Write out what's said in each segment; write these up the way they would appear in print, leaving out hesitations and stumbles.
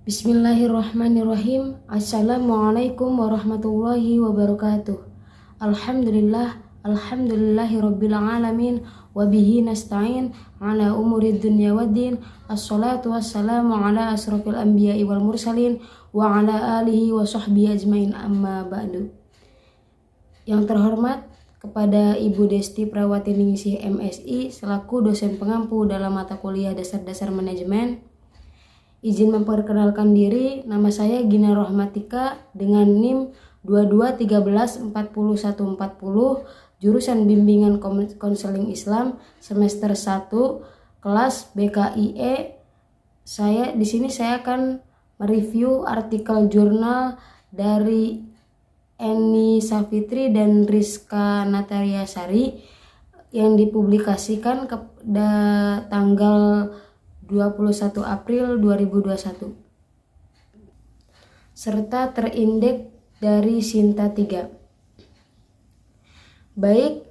Bismillahirrahmanirrahim. Assalamualaikum warahmatullahi wabarakatuh. Alhamdulillahirabbil alamin wa bihi nasta'in ala umurid dunya waddin. Assalatu wassalamu ala asrofil anbiya'i wal mursalin wa ala alihi wa sahbihi ajmain, amma ba'du. Yang terhormat kepada Ibu Desti Prawati Ningsih MSI selaku dosen pengampu dalam mata kuliah dasar-dasar manajemen. Izin memperkenalkan diri, nama saya Gina Rohmatika dengan NIM 22134140, jurusan Bimbingan Konseling Islam semester 1 kelas BKIE. Di sini saya akan mereview artikel jurnal dari Eni Safitri dan Rizka Natariasari yang dipublikasikan pada tanggal 21 April 2021 serta terindeks dari Sinta 3. Baik,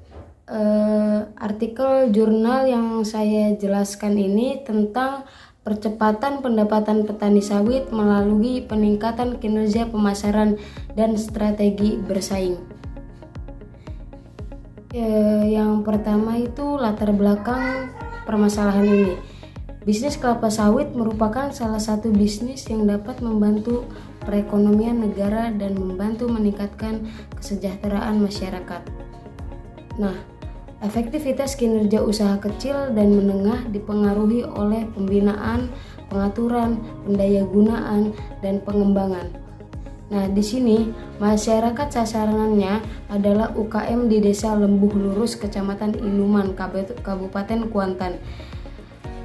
artikel jurnal yang saya jelaskan ini tentang percepatan pendapatan petani sawit melalui peningkatan kinerja pemasaran dan strategi bersaing. Yang pertama itu latar belakang permasalahan ini. Bisnis kelapa sawit merupakan salah satu bisnis yang dapat membantu perekonomian negara dan membantu meningkatkan kesejahteraan masyarakat. Nah, efektivitas kinerja usaha kecil dan menengah dipengaruhi oleh pembinaan, pengaturan, pendayagunaan, dan pengembangan. Nah, di sini masyarakat sasarannya adalah UKM di Desa Lembuh Lurus, Kecamatan Inuman, Kabupaten Kuantan.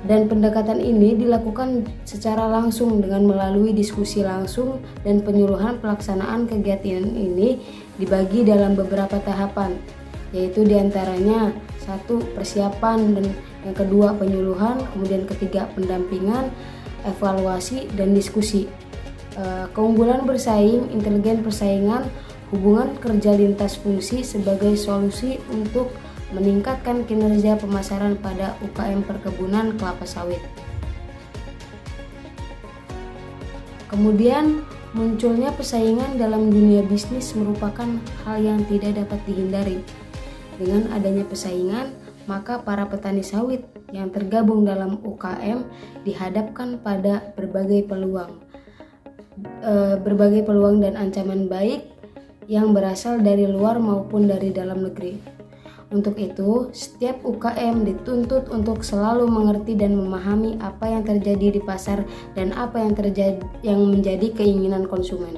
Dan pendekatan ini dilakukan secara langsung dengan melalui diskusi langsung, dan penyuluhan pelaksanaan kegiatan ini dibagi dalam beberapa tahapan, yaitu diantaranya 1. Persiapan, dan yang kedua penyuluhan, kemudian ketiga pendampingan, evaluasi, dan diskusi. Keunggulan bersaing, intelijen persaingan, hubungan kerja lintas fungsi sebagai solusi untuk meningkatkan kinerja pemasaran pada UKM perkebunan kelapa sawit. Kemudian munculnya persaingan dalam dunia bisnis merupakan hal yang tidak dapat dihindari. Dengan adanya persaingan, maka para petani sawit yang tergabung dalam UKM dihadapkan pada berbagai peluang dan ancaman baik yang berasal dari luar maupun dari dalam negeri. Untuk itu, setiap UKM dituntut untuk selalu mengerti dan memahami apa yang terjadi di pasar dan apa yang menjadi keinginan konsumen,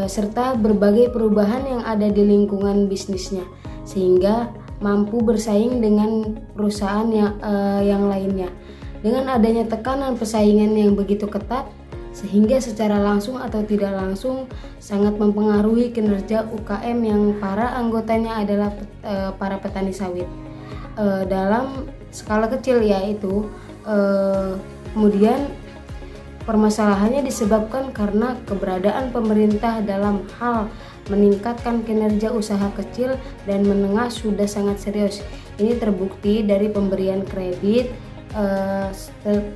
serta berbagai perubahan yang ada di lingkungan bisnisnya, sehingga mampu bersaing dengan perusahaan yang lainnya. Dengan adanya tekanan persaingan yang begitu ketat, sehingga secara langsung atau tidak langsung sangat mempengaruhi kinerja UKM yang para anggotanya adalah para petani sawit dalam skala kecil, yaitu kemudian permasalahannya disebabkan karena keberadaan pemerintah dalam hal meningkatkan kinerja usaha kecil dan menengah sudah sangat serius. Ini terbukti dari pemberian kredit,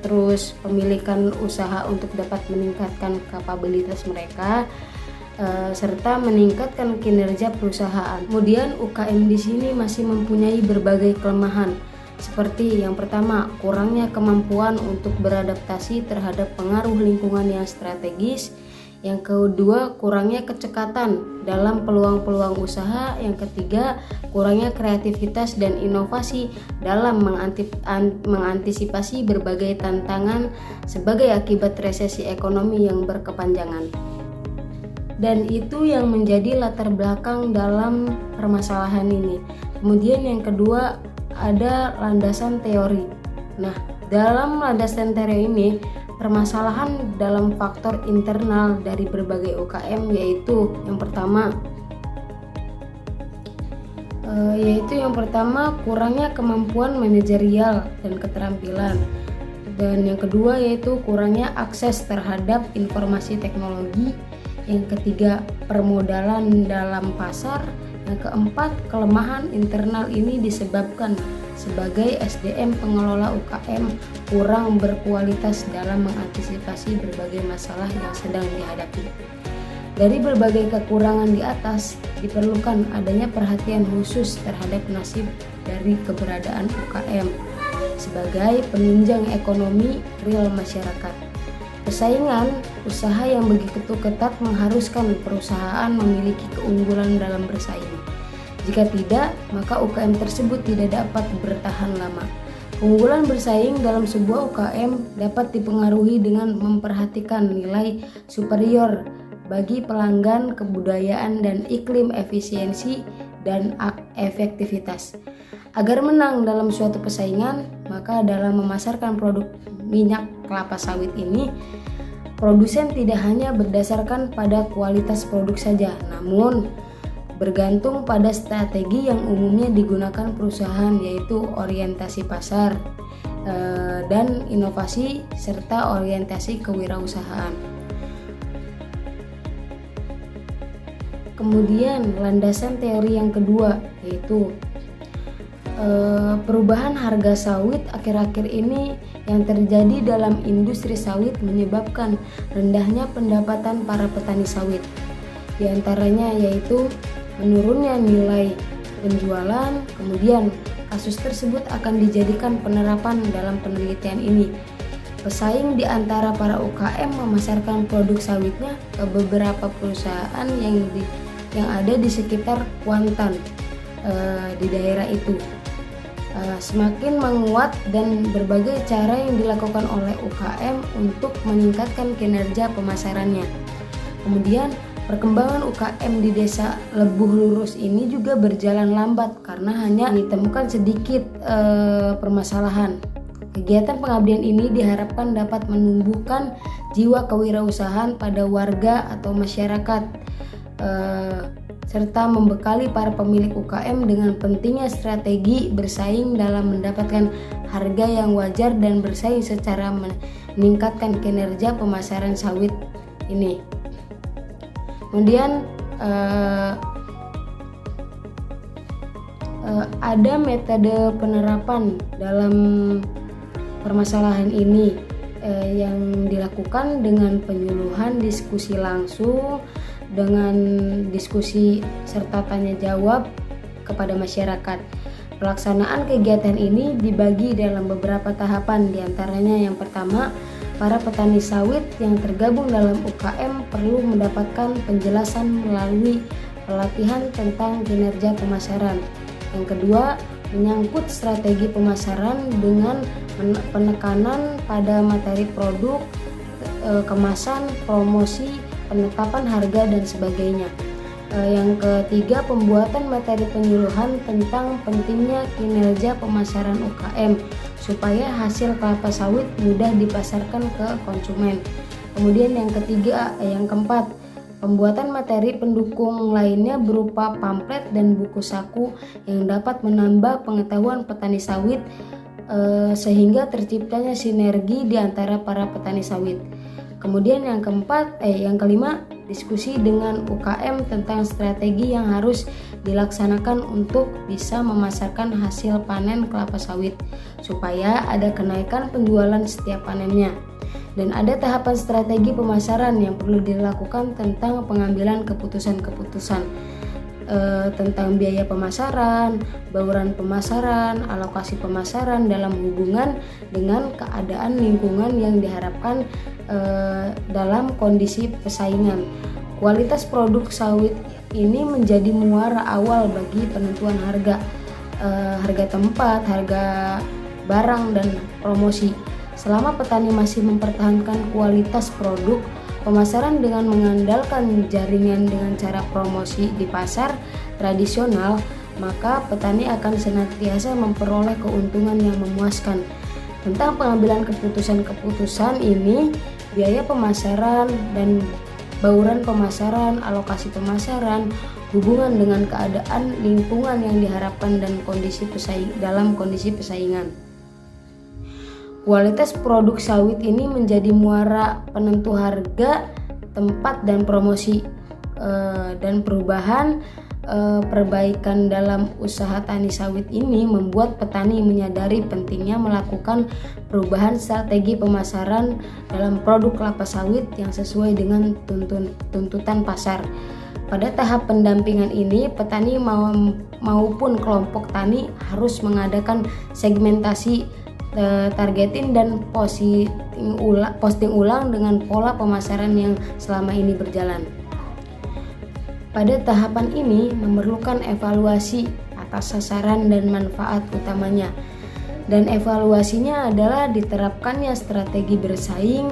terus pemilikan usaha untuk dapat meningkatkan kapabilitas mereka, serta meningkatkan kinerja perusahaan. Kemudian UKM di sini masih mempunyai berbagai kelemahan, seperti yang pertama, kurangnya kemampuan untuk beradaptasi terhadap pengaruh lingkungan yang strategis. Yang kedua, kurangnya kecekatan dalam peluang-peluang usaha. Yang ketiga, kurangnya kreativitas dan inovasi dalam mengantisipasi berbagai tantangan sebagai akibat resesi ekonomi yang berkepanjangan. Dan itu yang menjadi latar belakang dalam permasalahan ini. Kemudian yang kedua, ada landasan teori. Nah, dalam landasan teori ini, permasalahan dalam faktor internal dari berbagai UKM, yaitu yang pertama kurangnya kemampuan manajerial dan keterampilan, dan yang kedua yaitu kurangnya akses terhadap informasi teknologi, yang ketiga permodalan dalam pasar, yang keempat kelemahan internal ini disebabkan sebagai SDM pengelola UKM kurang berkualitas dalam mengantisipasi berbagai masalah yang sedang dihadapi. Dari berbagai kekurangan di atas, diperlukan adanya perhatian khusus terhadap nasib dari keberadaan UKM sebagai penunjang ekonomi real masyarakat. Persaingan usaha yang begitu ketat mengharuskan perusahaan memiliki keunggulan dalam bersaing. Jika tidak, maka UKM tersebut tidak dapat bertahan lama. Keunggulan bersaing dalam sebuah UKM dapat dipengaruhi dengan memperhatikan nilai superior bagi pelanggan, kebudayaan, dan iklim efisiensi dan efektivitas. Agar menang dalam suatu persaingan, maka dalam memasarkan produk minyak kelapa sawit ini, produsen tidak hanya berdasarkan pada kualitas produk saja, namun bergantung pada strategi yang umumnya digunakan perusahaan, yaitu orientasi pasar dan inovasi serta orientasi kewirausahaan. Kemudian landasan teori yang kedua yaitu perubahan harga sawit akhir-akhir ini yang terjadi dalam industri sawit menyebabkan rendahnya pendapatan para petani sawit. Di antaranya yaitu menurunnya nilai penjualan. Kemudian kasus tersebut akan dijadikan penerapan dalam penelitian ini. Pesaing di antara para UKM memasarkan produk sawitnya ke beberapa perusahaan yang ada di sekitar Kuantan di daerah itu. Semakin menguat dan berbagai cara yang dilakukan oleh UKM untuk meningkatkan kinerja pemasarannya. Kemudian perkembangan UKM di desa Lebuh Lurus ini juga berjalan lambat karena hanya ditemukan sedikit permasalahan. Kegiatan pengabdian ini diharapkan dapat menumbuhkan jiwa kewirausahaan pada warga atau masyarakat, serta membekali para pemilik UKM dengan pentingnya strategi bersaing dalam mendapatkan harga yang wajar dan bersaing secara meningkatkan kinerja pemasaran sawit ini. Kemudian ada metode penerapan dalam permasalahan ini yang dilakukan dengan penyuluhan diskusi langsung, dengan diskusi serta tanya jawab kepada masyarakat. Pelaksanaan kegiatan ini dibagi dalam beberapa tahapan, diantaranya yang pertama, para petani sawit yang tergabung dalam UKM perlu mendapatkan penjelasan melalui pelatihan tentang kinerja pemasaran. Yang kedua, menyangkut strategi pemasaran dengan penekanan pada materi produk, kemasan, promosi, penetapan harga dan sebagainya. Yang ketiga, pembuatan materi penyuluhan tentang pentingnya kinerja pemasaran UKM supaya hasil kelapa sawit mudah dipasarkan ke konsumen. Kemudian yang keempat, pembuatan materi pendukung lainnya berupa pamflet dan buku saku yang dapat menambah pengetahuan petani sawit sehingga terciptanya sinergi di antara para petani sawit. Kemudian yang kelima, diskusi dengan UKM tentang strategi yang harus dilaksanakan untuk bisa memasarkan hasil panen kelapa sawit supaya ada kenaikan penjualan setiap panennya. Dan ada tahapan strategi pemasaran yang perlu dilakukan tentang pengambilan keputusan-keputusan tentang biaya pemasaran, bauran pemasaran, alokasi pemasaran dalam hubungan dengan keadaan lingkungan yang diharapkan dalam kondisi persaingan. Kualitas produk sawit ini menjadi muara awal bagi penentuan harga tempat, harga barang, dan promosi. Selama petani masih mempertahankan kualitas produk, pemasaran dengan mengandalkan jaringan dengan cara promosi di pasar tradisional, maka petani akan senantiasa memperoleh keuntungan yang memuaskan. Tentang pengambilan keputusan-keputusan ini, biaya pemasaran dan bauran pemasaran, alokasi pemasaran, hubungan dengan keadaan lingkungan yang diharapkan dan dalam kondisi persaingan. Kualitas produk sawit ini menjadi muara penentu harga, tempat, dan promosi. Dan perubahan perbaikan dalam usaha tani sawit ini membuat petani menyadari pentingnya melakukan perubahan strategi pemasaran dalam produk kelapa sawit yang sesuai dengan tuntutan pasar. Pada tahap pendampingan ini, petani maupun kelompok tani harus mengadakan segmentasi, targeting dan posting ulang dengan pola pemasaran yang selama ini berjalan. Pada tahapan ini memerlukan evaluasi atas sasaran dan manfaat utamanya, dan evaluasinya adalah diterapkannya strategi bersaing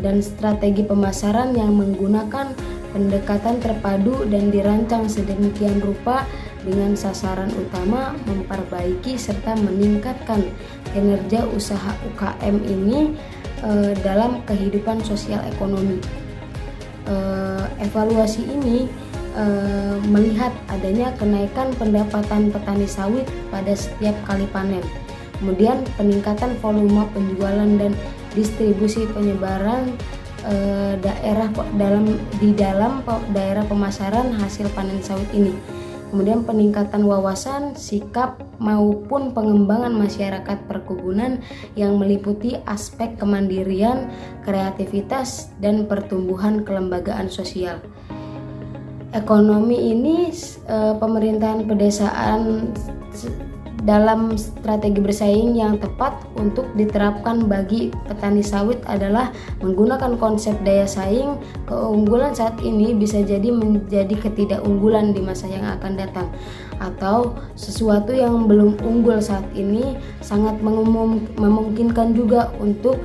dan strategi pemasaran yang menggunakan pendekatan terpadu dan dirancang sedemikian rupa dengan sasaran utama memperbaiki serta meningkatkan kinerja usaha UKM ini dalam kehidupan sosial ekonomi. Evaluasi ini melihat adanya kenaikan pendapatan petani sawit pada setiap kali panen, kemudian peningkatan volume penjualan dan distribusi penyebaran di dalam daerah pemasaran hasil panen sawit ini, kemudian peningkatan wawasan, sikap maupun pengembangan masyarakat perkebunan yang meliputi aspek kemandirian, kreativitas, dan pertumbuhan kelembagaan sosial. Ekonomi ini pemerintahan pedesaan dalam strategi bersaing yang tepat untuk diterapkan bagi petani sawit adalah menggunakan konsep daya saing. Keunggulan saat ini bisa jadi menjadi ketidakunggulan di masa yang akan datang, atau sesuatu yang belum unggul saat ini sangat memungkinkan juga untuk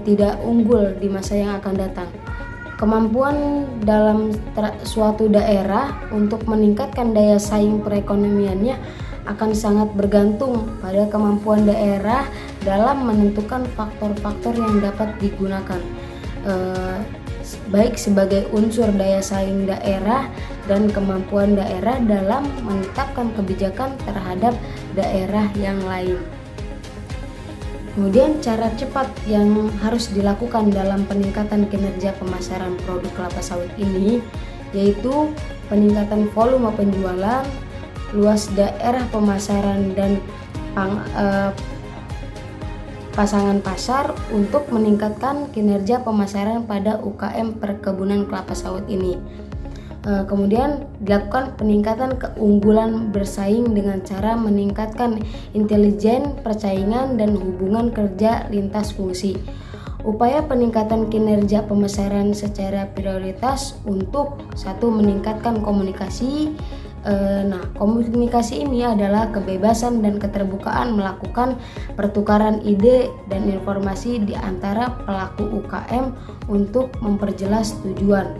tidak unggul di masa yang akan datang. Kemampuan dalam suatu daerah untuk meningkatkan daya saing perekonomiannya akan sangat bergantung pada kemampuan daerah dalam menentukan faktor-faktor yang dapat digunakan, baik sebagai unsur daya saing daerah dan kemampuan daerah dalam menetapkan kebijakan terhadap daerah yang lain. Kemudian cara cepat yang harus dilakukan dalam peningkatan kinerja pemasaran produk kelapa sawit ini yaitu peningkatan volume penjualan, luas daerah pemasaran, dan pasangan pasar untuk meningkatkan kinerja pemasaran pada UKM perkebunan kelapa sawit ini. Kemudian dilakukan peningkatan keunggulan bersaing dengan cara meningkatkan intelijen persaingan dan hubungan kerja lintas fungsi. Upaya peningkatan kinerja pemasaran secara prioritas untuk meningkatkan komunikasi. Komunikasi ini adalah kebebasan dan keterbukaan melakukan pertukaran ide dan informasi di antara pelaku UKM untuk memperjelas tujuan.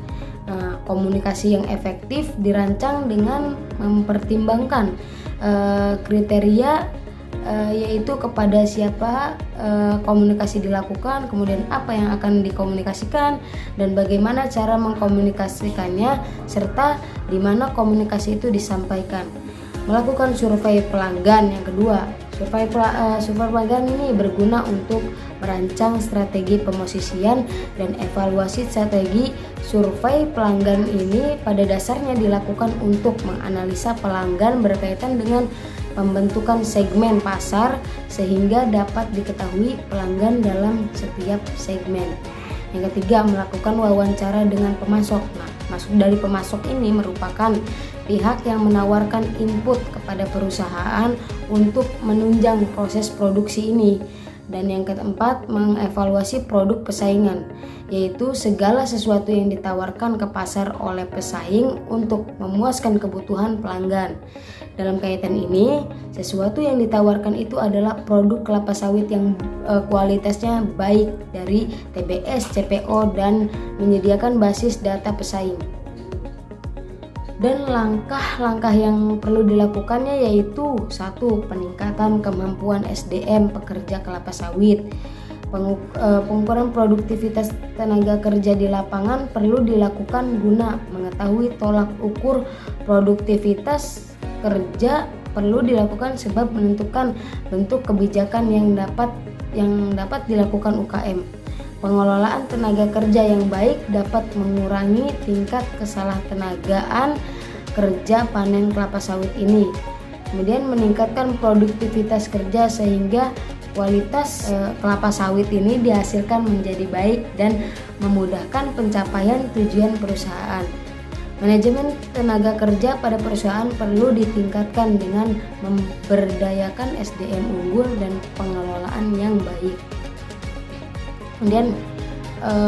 Komunikasi yang efektif dirancang dengan mempertimbangkan kriteria, yaitu kepada siapa komunikasi dilakukan, kemudian apa yang akan dikomunikasikan, dan bagaimana cara mengkomunikasikannya, serta di mana komunikasi itu disampaikan. Melakukan survei pelanggan. Yang kedua, survei pelanggan ini berguna untuk merancang strategi pemosisian dan evaluasi strategi. Survei pelanggan ini pada dasarnya dilakukan untuk menganalisa pelanggan berkaitan dengan pembentukan segmen pasar sehingga dapat diketahui pelanggan dalam setiap segmen. Yang ketiga, melakukan wawancara dengan pemasok. Masuk dari pemasok ini merupakan pihak yang menawarkan input kepada perusahaan untuk menunjang proses produksi ini. Dan yang keempat, mengevaluasi produk pesaingan, yaitu segala sesuatu yang ditawarkan ke pasar oleh pesaing untuk memuaskan kebutuhan pelanggan. Dalam kaitan ini, sesuatu yang ditawarkan itu adalah produk kelapa sawit yang kualitasnya baik dari TBS, CPO, dan menyediakan basis data pesaing. Dan langkah-langkah yang perlu dilakukannya yaitu 1. Peningkatan kemampuan SDM pekerja kelapa sawit. Pengukuran produktivitas tenaga kerja di lapangan perlu dilakukan guna mengetahui tolak ukur produktivitas kerja perlu dilakukan sebab menentukan bentuk kebijakan yang dapat dilakukan UKM. Pengelolaan tenaga kerja yang baik dapat mengurangi tingkat kesalahtenagaan kerja panen kelapa sawit ini. Kemudian meningkatkan produktivitas kerja sehingga kualitas kelapa sawit ini dihasilkan menjadi baik dan memudahkan pencapaian tujuan perusahaan. Manajemen tenaga kerja pada perusahaan perlu ditingkatkan dengan memberdayakan SDM unggul dan pengelolaan yang baik. Kemudian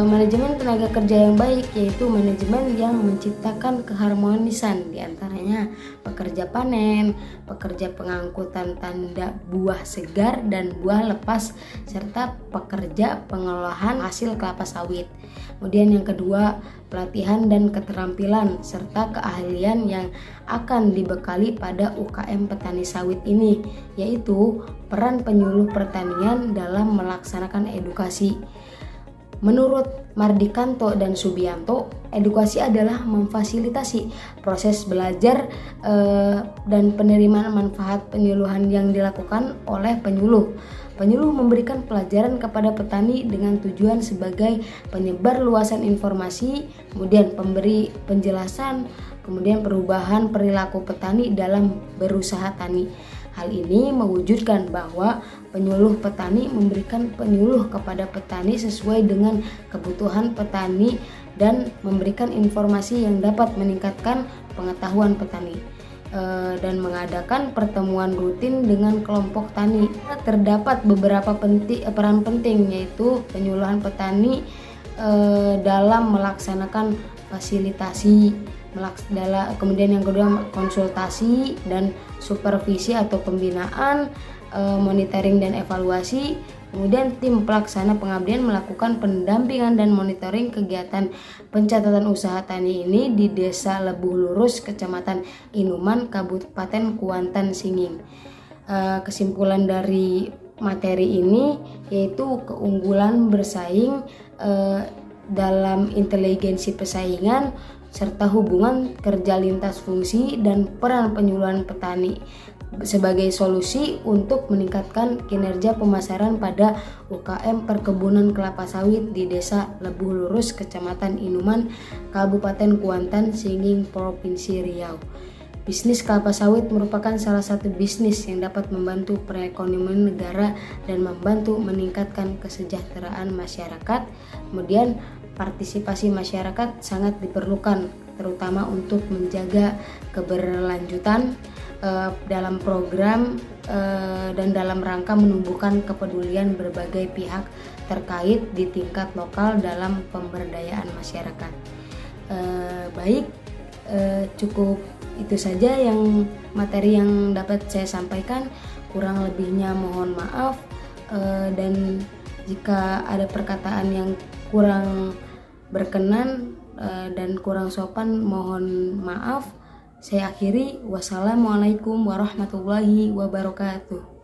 manajemen tenaga kerja yang baik yaitu manajemen yang menciptakan keharmonisan diantaranya pekerja panen, pekerja pengangkutan tanda buah segar dan buah lepas, serta pekerja pengolahan hasil kelapa sawit. Kemudian yang kedua, pelatihan dan keterampilan serta keahlian yang akan dibekali pada UKM petani sawit ini, yaitu peran penyuluh pertanian dalam melaksanakan edukasi. Menurut Mardikanto dan Subianto, edukasi adalah memfasilitasi proses belajar dan penerimaan manfaat penyuluhan yang dilakukan oleh penyuluh. Penyuluh memberikan pelajaran kepada petani dengan tujuan sebagai penyebar luasan informasi, kemudian pemberi penjelasan, kemudian perubahan perilaku petani dalam berusaha tani. Hal ini mewujudkan bahwa penyuluh petani memberikan penyuluh kepada petani sesuai dengan kebutuhan petani dan memberikan informasi yang dapat meningkatkan pengetahuan petani. Dan mengadakan pertemuan rutin dengan kelompok tani. Terdapat beberapa peran penting yaitu penyuluhan petani dalam melaksanakan fasilitasi, kemudian yang kedua konsultasi dan supervisi atau pembinaan, monitoring dan evaluasi. Kemudian tim pelaksana pengabdian melakukan pendampingan dan monitoring kegiatan pencatatan usaha tani ini di Desa Lebuh Lurus, Kecamatan Inuman, Kabupaten Kuantan, Singing. Kesimpulan dari materi ini yaitu keunggulan bersaing dalam inteligensi persaingan serta hubungan kerja lintas fungsi dan peran penyuluhan petani sebagai solusi untuk meningkatkan kinerja pemasaran pada UKM perkebunan kelapa sawit di Desa Lebuh Lurus, Kecamatan Inuman, Kabupaten Kuantan, Singing, Provinsi Riau. Bisnis kelapa sawit merupakan salah satu bisnis yang dapat membantu perekonomian negara dan membantu meningkatkan kesejahteraan masyarakat. Kemudian partisipasi masyarakat sangat diperlukan, terutama untuk menjaga keberlanjutan dalam program dan dalam rangka menumbuhkan kepedulian berbagai pihak terkait di tingkat lokal dalam pemberdayaan masyarakat. Cukup itu saja yang materi yang dapat saya sampaikan. Kurang lebihnya mohon maaf, dan jika ada perkataan yang kurang berkenan dan kurang sopan mohon maaf. Saya akhiri, wassalamualaikum warahmatullahi wabarakatuh.